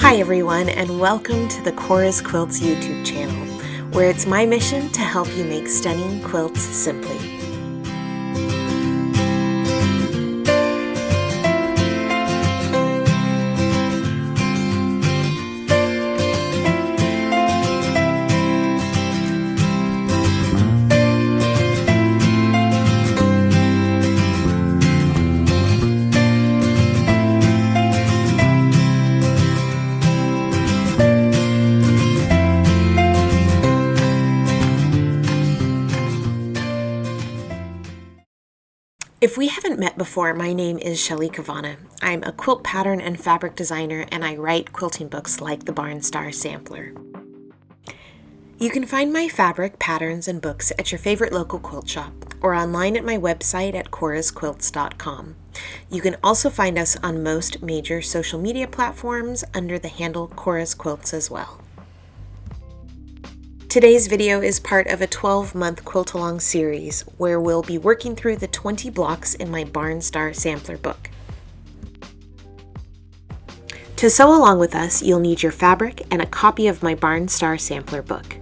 Hi everyone, and welcome to the Cora's Quilts YouTube channel, where it's my mission to help you make stunning quilts simply. If we haven't met before, my name is Shelley Cavanna. I'm a quilt pattern and fabric designer, and I write quilting books like the Barn Star Sampler. You can find my fabric, patterns, and books at your favorite local quilt shop or online at my website at corasquilts.com. You can also find us on most major social media platforms under the handle Cora's Quilts as well. Today's video is part of a 12-month quilt-along series where we'll be working through the 20 blocks in my Barn Star Sampler book. To sew along with us, you'll need your fabric and a copy of my Barn Star Sampler book.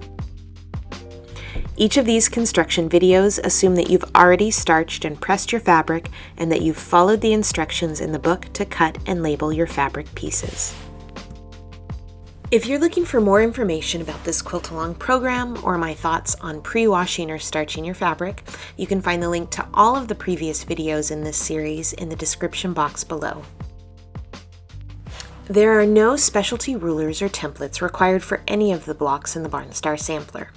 Each of these construction videos assume that you've already starched and pressed your fabric and that you've followed the instructions in the book to cut and label your fabric pieces. If you're looking for more information about this quilt-along program or my thoughts on pre-washing or starching your fabric, you can find the link to all of the previous videos in this series in the description box below. There are no specialty rulers or templates required for any of the blocks in the Barn Star Sampler.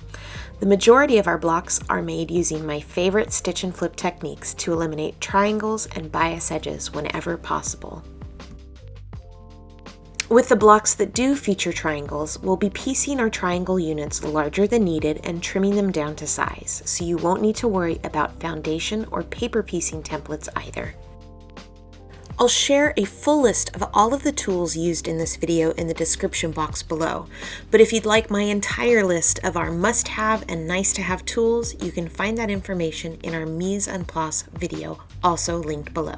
The majority of our blocks are made using my favorite stitch and flip techniques to eliminate triangles and bias edges whenever possible. With the blocks that do feature triangles, we'll be piecing our triangle units larger than needed and trimming them down to size, so you won't need to worry about foundation or paper piecing templates either. I'll share a full list of all of the tools used in this video in the description box below, but if you'd like my entire list of our must-have and nice-to-have tools, you can find that information in our Mise en Place video, also linked below.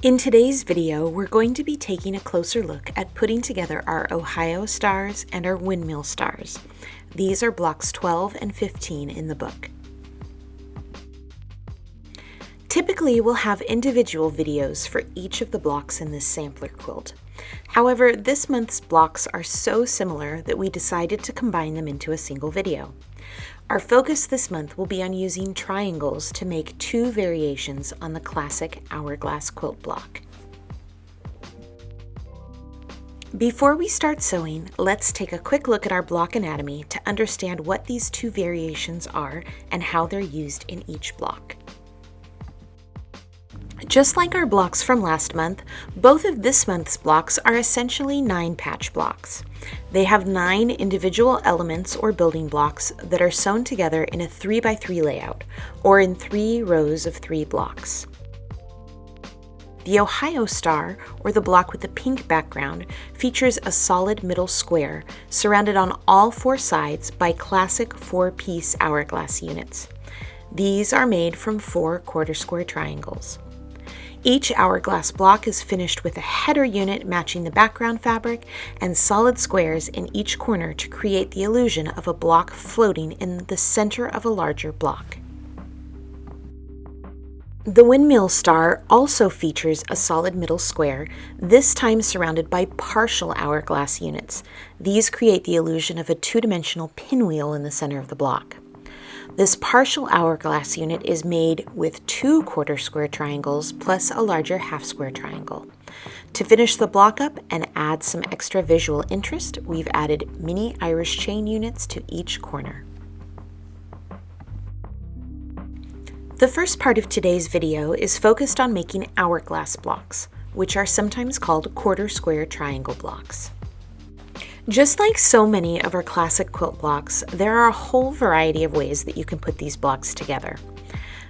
In today's video, we're going to be taking a closer look at putting together our Ohio stars and our Windmill stars. These are blocks 12 and 15 in the book. Typically, we'll have individual videos for each of the blocks in this sampler quilt. However, this month's blocks are so similar that we decided to combine them into a single video. Our focus this month will be on using triangles to make two variations on the classic Hourglass quilt block. Before we start sewing, let's take a quick look at our block anatomy to understand what these two variations are and how they're used in each block. Just like our blocks from last month, both of this month's blocks are essentially 9-patch blocks. They have 9 individual elements or building blocks that are sewn together in a 3x3 layout, or in 3 rows of 3 blocks. The Ohio star, or the block with the pink background, features a solid middle square surrounded on all 4 sides by classic 4-piece hourglass units. These are made from 4 quarter square triangles. Each hourglass block is finished with a header unit matching the background fabric and solid squares in each corner to create the illusion of a block floating in the center of a larger block. The Windmill star also features a solid middle square, this time surrounded by partial hourglass units. These create the illusion of a two-dimensional pinwheel in the center of the block. This partial hourglass unit is made with 2 quarter square triangles plus a larger half square triangle. To finish the block up and add some extra visual interest, we've added mini Irish chain units to each corner. The first part of today's video is focused on making hourglass blocks, which are sometimes called quarter square triangle blocks. Just like so many of our classic quilt blocks, there are a whole variety of ways that you can put these blocks together.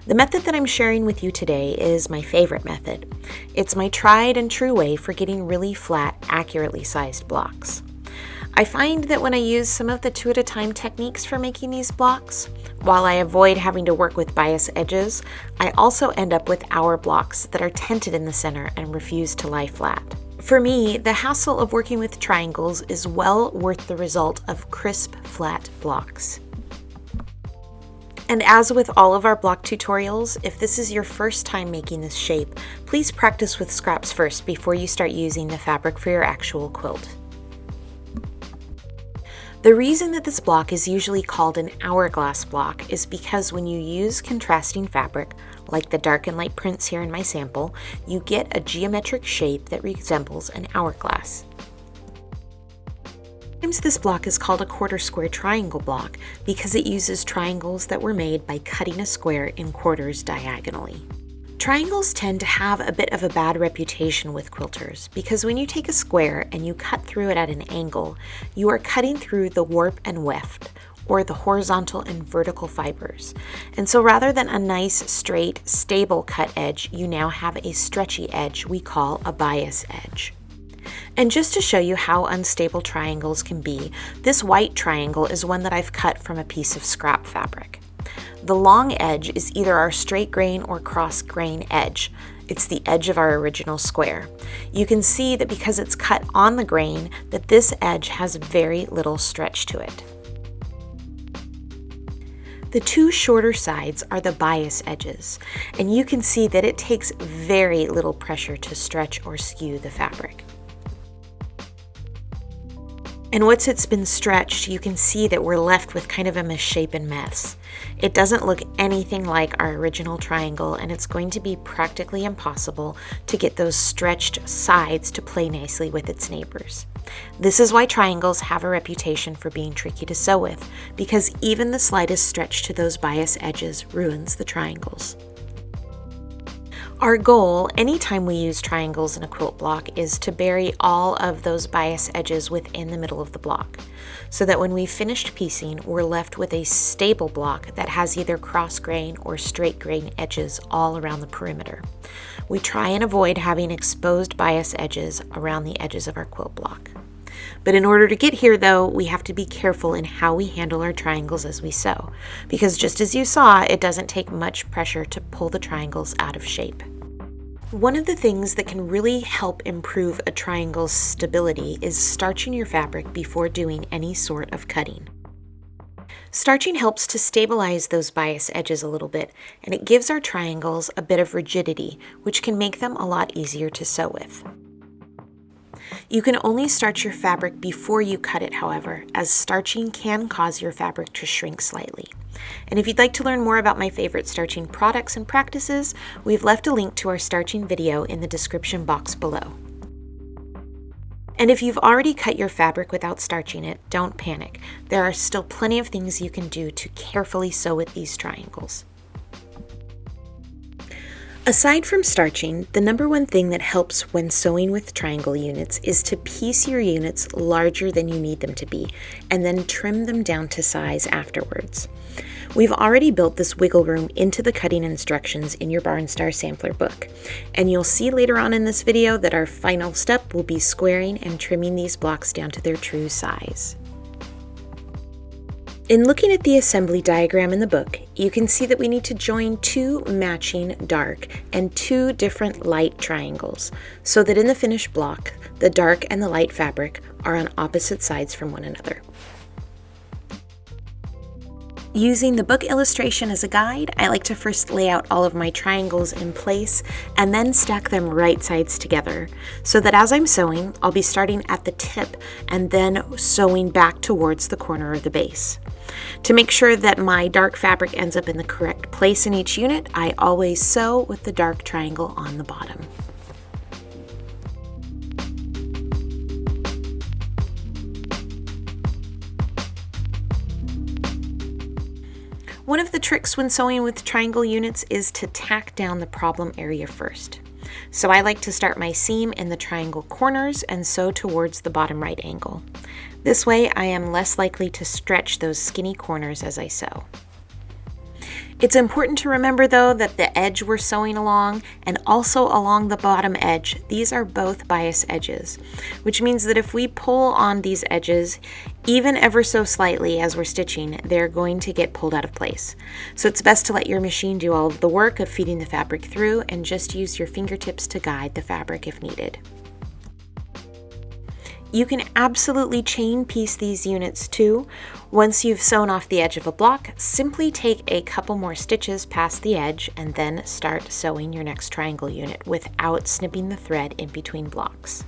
The method that I'm sharing with you today is my favorite method. It's my tried and true way for getting really flat, accurately sized blocks. I find that when I use some of the 2 at a time techniques for making these blocks, while I avoid having to work with bias edges, I also end up with hour blocks that are tented in the center and refuse to lie flat. For me, the hassle of working with triangles is well worth the result of crisp, flat blocks. And as with all of our block tutorials, if this is your first time making this shape, please practice with scraps first before you start using the fabric for your actual quilt. The reason that this block is usually called an hourglass block is because when you use contrasting fabric, like the dark and light prints here in my sample, you get a geometric shape that resembles an hourglass. Sometimes this block is called a quarter square triangle block because it uses triangles that were made by cutting a square in quarters diagonally. Triangles tend to have a bit of a bad reputation with quilters because when you take a square and you cut through it at an angle, you are cutting through the warp and weft, or the horizontal and vertical fibers. And so rather than a nice, straight, stable cut edge, you now have a stretchy edge we call a bias edge. And just to show you how unstable triangles can be, this white triangle is one that I've cut from a piece of scrap fabric. The long edge is either our straight grain or cross grain edge. It's the edge of our original square. You can see that because it's cut on the grain, that this edge has very little stretch to it. The two shorter sides are the bias edges, and you can see that it takes very little pressure to stretch or skew the fabric. And once it's been stretched, you can see that we're left with kind of a misshapen mess. It doesn't look anything like our original triangle, and it's going to be practically impossible to get those stretched sides to play nicely with its neighbors. This is why triangles have a reputation for being tricky to sew with, because even the slightest stretch to those bias edges ruins the triangles. Our goal, anytime we use triangles in a quilt block, is to bury all of those bias edges within the middle of the block, so that when we've finished piecing, we're left with a stable block that has either cross grain or straight grain edges all around the perimeter. We try and avoid having exposed bias edges around the edges of our quilt block. But in order to get here though, we have to be careful in how we handle our triangles as we sew, because just as you saw, it doesn't take much pressure to pull the triangles out of shape. One of the things that can really help improve a triangle's stability is starching your fabric before doing any sort of cutting. Starching helps to stabilize those bias edges a little bit, and it gives our triangles a bit of rigidity, which can make them a lot easier to sew with. You can only starch your fabric before you cut it, however, as starching can cause your fabric to shrink slightly. And if you'd like to learn more about my favorite starching products and practices, we've left a link to our starching video in the description box below. And if you've already cut your fabric without starching it, don't panic. There are still plenty of things you can do to carefully sew with these triangles. Aside from starching, the number one thing that helps when sewing with triangle units is to piece your units larger than you need them to be, and then trim them down to size afterwards. We've already built this wiggle room into the cutting instructions in your Barnstar sampler book, and you'll see later on in this video that our final step will be squaring and trimming these blocks down to their true size. In looking at the assembly diagram in the book, you can see that we need to join two matching dark and two different light triangles, so that in the finished block, the dark and the light fabric are on opposite sides from one another. Using the book illustration as a guide, I like to first lay out all of my triangles in place and then stack them right sides together, so that as I'm sewing, I'll be starting at the tip and then sewing back towards the corner of the base. To make sure that my dark fabric ends up in the correct place in each unit, I always sew with the dark triangle on the bottom. One of the tricks when sewing with triangle units is to tack down the problem area first. So I like to start my seam in the triangle corners and sew towards the bottom right angle. This way I am less likely to stretch those skinny corners as I sew. It's important to remember though that the edge we're sewing along and also along the bottom edge, these are both bias edges, which means that if we pull on these edges, even ever so slightly as we're stitching, they're going to get pulled out of place. So it's best to let your machine do all of the work of feeding the fabric through and just use your fingertips to guide the fabric if needed. You can absolutely chain piece these units too. Once you've sewn off the edge of a block, simply take a couple more stitches past the edge and then start sewing your next triangle unit without snipping the thread in between blocks.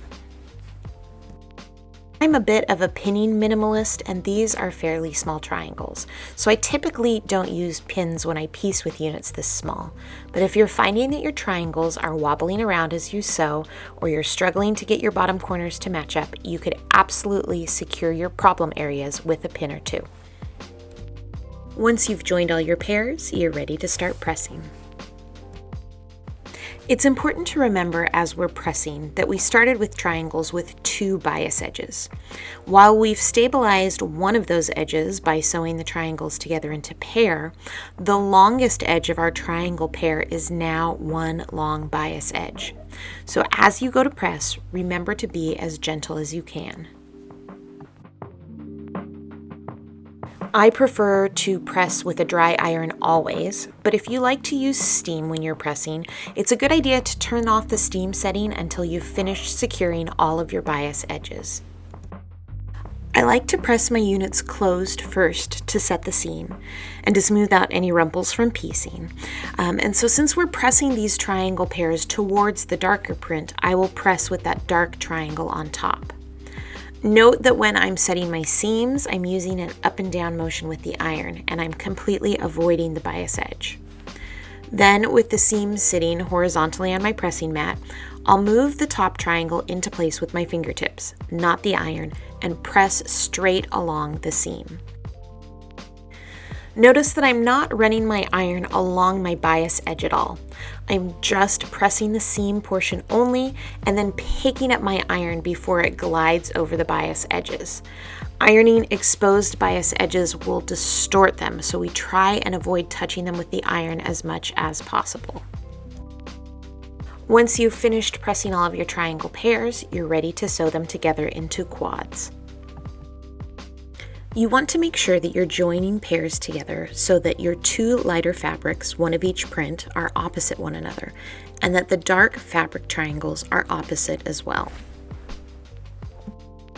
I'm a bit of a pinning minimalist, and these are fairly small triangles, so I typically don't use pins when I piece with units this small. But if you're finding that your triangles are wobbling around as you sew, or you're struggling to get your bottom corners to match up, you could absolutely secure your problem areas with a pin or two. Once you've joined all your pairs, you're ready to start pressing. It's important to remember as we're pressing that we started with triangles with 2 bias edges. While we've stabilized one of those edges by sewing the triangles together into pair, the longest edge of our triangle pair is now one long bias edge. So as you go to press, remember to be as gentle as you can. I prefer to press with a dry iron always, but if you like to use steam when you're pressing, it's a good idea to turn off the steam setting until you've finished securing all of your bias edges. I like to press my units closed first to set the seam and to smooth out any rumples from piecing. And so since we're pressing these triangle pairs towards the darker print, I will press with that dark triangle on top. Note that when I'm setting my seams, I'm using an up and down motion with the iron, and I'm completely avoiding the bias edge. Then, with the seams sitting horizontally on my pressing mat, I'll move the top triangle into place with my fingertips, not the iron, and press straight along the seam. Notice that I'm not running my iron along my bias edge at all. I'm just pressing the seam portion only and then picking up my iron before it glides over the bias edges. Ironing exposed bias edges will distort them, so we try and avoid touching them with the iron as much as possible. Once you've finished pressing all of your triangle pairs, you're ready to sew them together into quads. You want to make sure that you're joining pairs together so that your 2 lighter fabrics, one of each print, are opposite one another, and that the dark fabric triangles are opposite as well.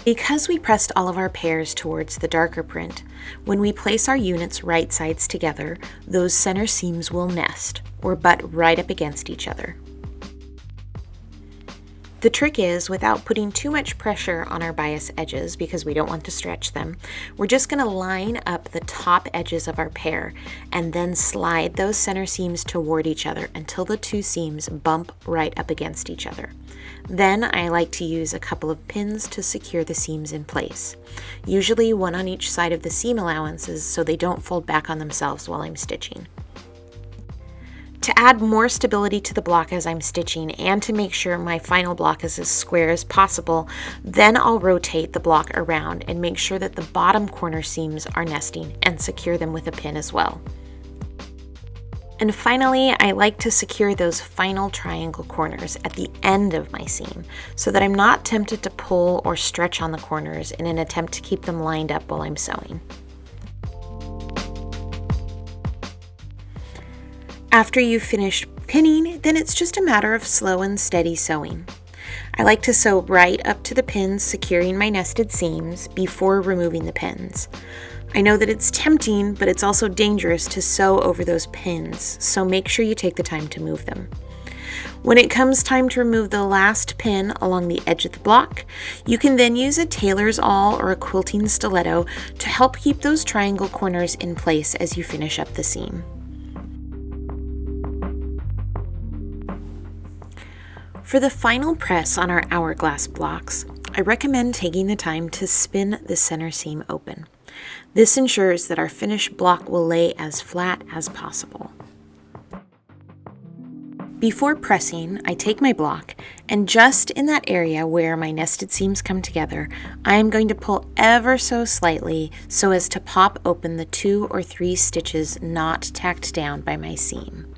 Because we pressed all of our pairs towards the darker print, when we place our units right sides together, those center seams will nest, or butt right up against each other. The trick is, without putting too much pressure on our bias edges because we don't want to stretch them, we're just going to line up the top edges of our pair and then slide those center seams toward each other until the 2 seams bump right up against each other. Then I like to use a couple of pins to secure the seams in place, usually one on each side of the seam allowances so they don't fold back on themselves while I'm stitching. To add more stability to the block as I'm stitching and to make sure my final block is as square as possible, then I'll rotate the block around and make sure that the bottom corner seams are nesting and secure them with a pin as well. And finally, I like to secure those final triangle corners at the end of my seam so that I'm not tempted to pull or stretch on the corners in an attempt to keep them lined up while I'm sewing. After you've finished pinning, then it's just a matter of slow and steady sewing. I like to sew right up to the pins securing my nested seams before removing the pins. I know that it's tempting, but it's also dangerous to sew over those pins, so make sure you take the time to move them. When it comes time to remove the last pin along the edge of the block, you can then use a tailor's awl or a quilting stiletto to help keep those triangle corners in place as you finish up the seam. For the final press on our hourglass blocks, I recommend taking the time to spin the center seam open. This ensures that our finished block will lay as flat as possible. Before pressing, I take my block, and just in that area where my nested seams come together, I am going to pull ever so slightly so as to pop open the 2 or 3 stitches not tacked down by my seam.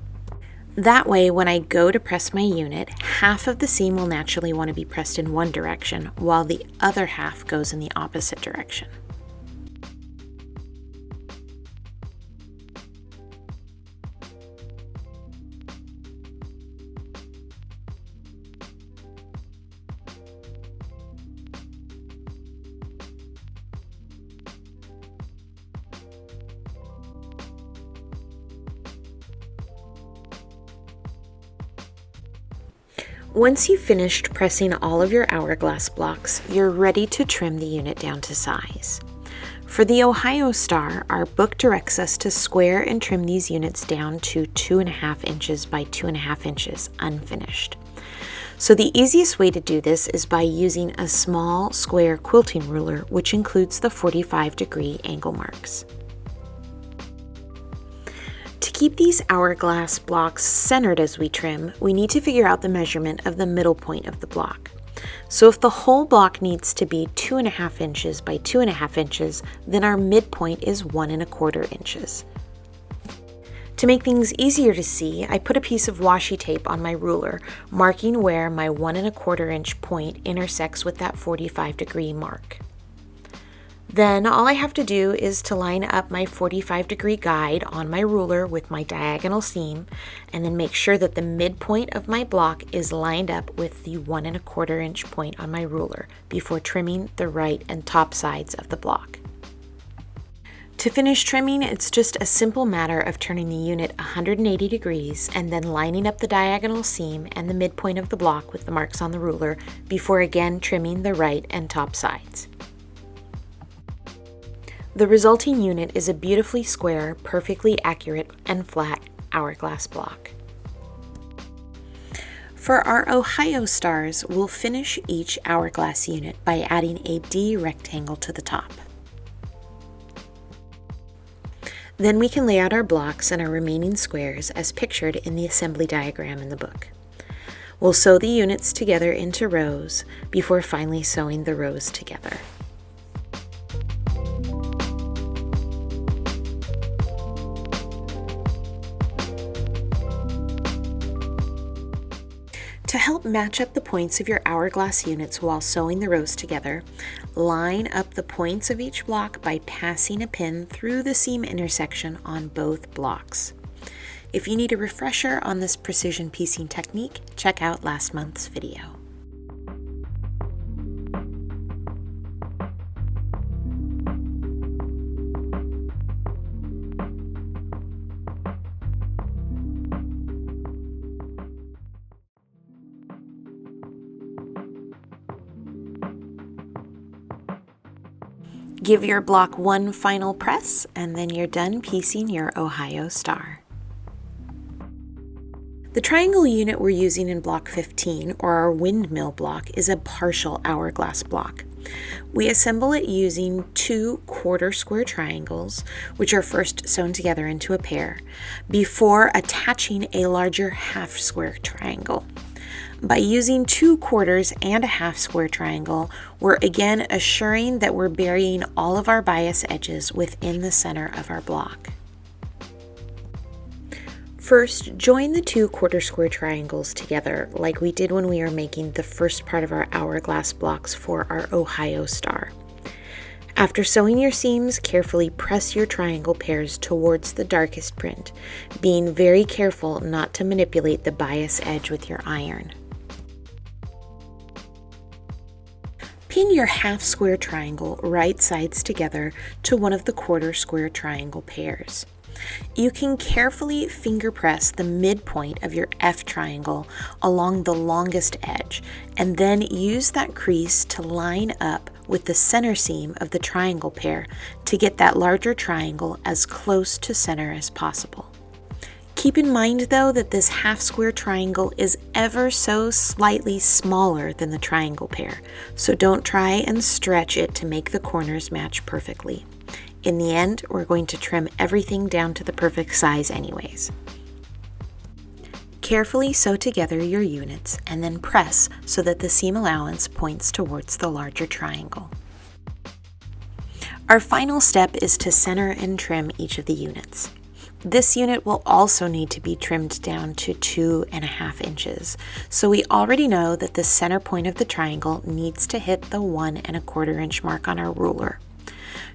That way, when I go to press my unit, half of the seam will naturally want to be pressed in one direction, while the other half goes in the opposite direction. Once you've finished pressing all of your hourglass blocks, you're ready to trim the unit down to size. For the Ohio Star, our book directs us to square and trim these units down to 2.5 inches by 2.5 inches unfinished. So the easiest way to do this is by using a small square quilting ruler, which includes the 45-degree angle marks. To keep these hourglass blocks centered as we trim, we need to figure out the measurement of the middle point of the block. So if the whole block needs to be 2.5 inches by 2.5 inches, then our midpoint is 1.25 inches. To make things easier to see, I put a piece of washi tape on my ruler, marking where my 1.25 inch point intersects with that 45-degree mark. Then all I have to do is to line up my 45-degree guide on my ruler with my diagonal seam, and then make sure that the midpoint of my block is lined up with the 1.25 inch point on my ruler before trimming the right and top sides of the block. To finish trimming, it's just a simple matter of turning the unit 180 degrees and then lining up the diagonal seam and the midpoint of the block with the marks on the ruler before again trimming the right and top sides. The resulting unit is a beautifully square, perfectly accurate and flat hourglass block. For our Ohio stars, we'll finish each hourglass unit by adding a D rectangle to the top. Then we can lay out our blocks and our remaining squares as pictured in the assembly diagram in the book. We'll sew the units together into rows before finally sewing the rows together. To help match up the points of your hourglass units while sewing the rows together, line up the points of each block by passing a pin through the seam intersection on both blocks. If you need a refresher on this precision piecing technique, check out last month's video. Give your block one final press, and then you're done piecing your Ohio star. The triangle unit we're using in block 15, or our windmill block, is a partial hourglass block. We assemble it using 2 quarter square triangles, which are first sewn together into a pair, before attaching a larger half square triangle. By using 2 quarters and a half square triangle, we're again assuring that we're burying all of our bias edges within the center of our block. First, join the 2 quarter square triangles together like we did when we were making the first part of our hourglass blocks for our Ohio star. After sewing your seams, carefully press your triangle pairs towards the darkest print, being very careful not to manipulate the bias edge with your iron. Pin your half square triangle right sides together to one of the quarter square triangle pairs. You can carefully finger press the midpoint of your F triangle along the longest edge, and then use that crease to line up with the center seam of the triangle pair to get that larger triangle as close to center as possible. Keep in mind though that this half square triangle is ever so slightly smaller than the triangle pair, so don't try and stretch it to make the corners match perfectly. In the end, we're going to trim everything down to the perfect size anyways. Carefully sew together your units and then press so that the seam allowance points towards the larger triangle. Our final step is to center and trim each of the units. This unit will also need to be trimmed down to 2.5 inches, so we already know that the center point of the triangle needs to hit the 1.25 inch mark on our ruler.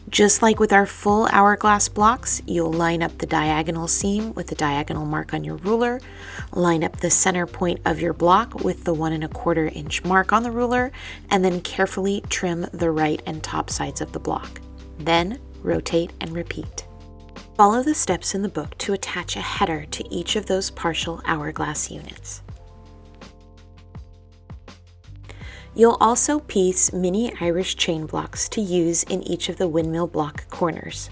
Just like with our full hourglass blocks, you'll line up the diagonal seam with the diagonal mark on your ruler, line up the center point of your block with the 1.25 inch mark on the ruler, and then carefully trim the right and top sides of the block. Then rotate and repeat. Follow the steps in the book to attach a header to each of those partial hourglass units. You'll also piece mini Irish chain blocks to use in each of the windmill block corners.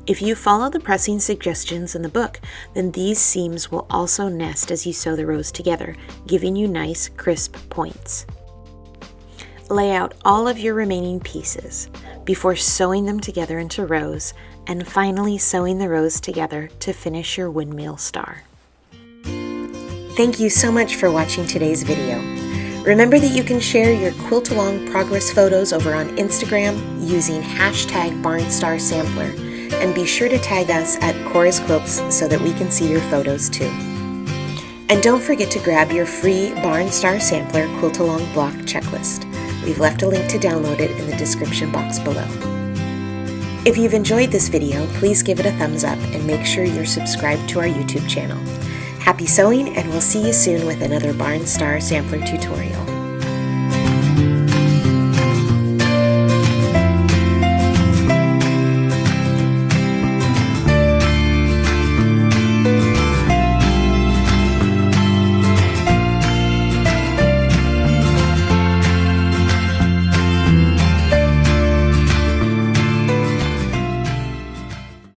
If you follow the pressing suggestions in the book, then these seams will also nest as you sew the rows together, giving you nice, crisp points. Lay out all of your remaining pieces before sewing them together into rows, and finally sewing the rows together to finish your windmill star. Thank you so much for watching today's video. Remember that you can share your quilt along progress photos over on Instagram using hashtag #BarnStarSampler. And be sure to tag us at Cora's Quilts so that we can see your photos too. And don't forget to grab your free Barn Star Sampler Quilt Along Block checklist. We've left a link to download it in the description box below. If you've enjoyed this video, please give it a thumbs up and make sure you're subscribed to our YouTube channel. Happy sewing, and we'll see you soon with another Barn Star Sampler tutorial.